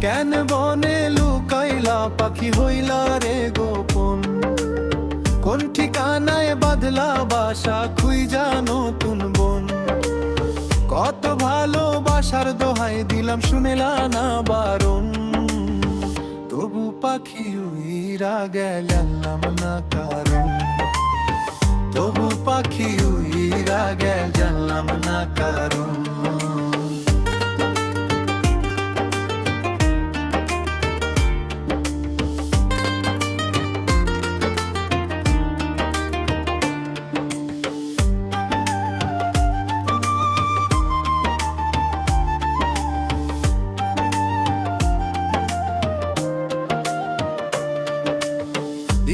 কেন বনে লুকাইলা পাখি হইলা রে গোপন? কোন ঠিকানায় বাঁধলা বাসা খুইজা নতুন বন? কত ভালোবাসার দোহাই দিলাম শুনেলা না বারণ। তবু পাখি উইরা গেলাম না কারণ। তবু পাখি উইরা গেলাম না কারণ।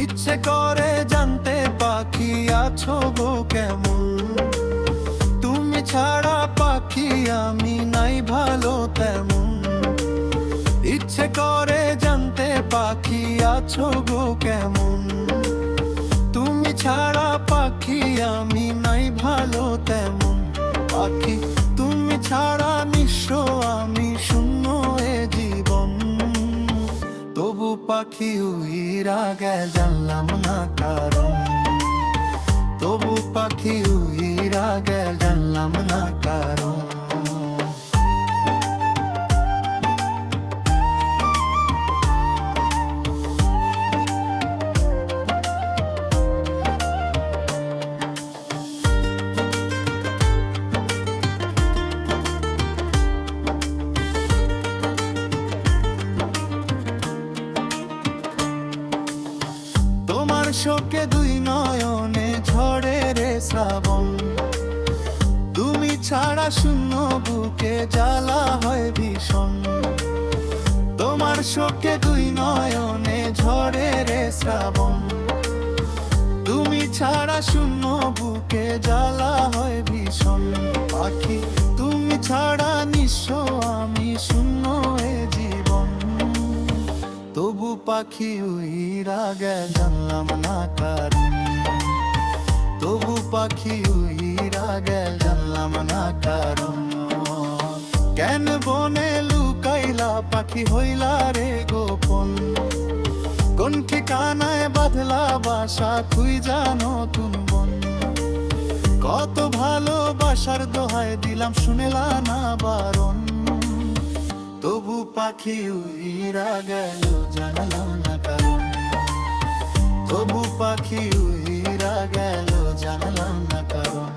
ইচ্ছে করে জানতে পাখি আছো গো কেমন? তুমি ছাড়া পাখি আমি নাই ভালো তেমন। ইচ্ছে করে জানতে পাখি আছো গো কেমন? তুমি ছাড়া পাখি আমি নাই ভালো তেমন। পাখি তুমি ছাড়া নিঃস্ব আমি শূন্য এ জীবন। তবু পাখি উইরা গেলাম না কারণ। তবু পাখি উইরা গেলাম না কারণ। তোমার শোকে দুই নয়নে ঝরে রে শ্রাবণ। তুমি ছাড়া শূন্য বুকে জ্বালা হয় ভীষণ। তোমার শোকে দুই নয়নে ঝরে রে শ্রাবণ। তুমি ছাড়া শূন্য বুকে জ্বালা হয় ভীষণ। পাখি তুমি ছাড়া নিঃস্ব আমি শূন্য এ জীবন। তবু পাখি উইরা গেলাম না কারণ। তবু পাখি উইরা গেলাম না কারণ। কেন বনে লুকাইলা পাখি হইলা রে গোপন? কোন ঠিকানায় বাঁধলা বাসা খুইজা নতুন বন? কত ভালোবাসার দোহাই দিলাম শুনেলা না বারণ। তবু পাখি উইরা গেল জানলাম না কারণ। তবু পাখি উইরা গেল জানলাম না কারণ।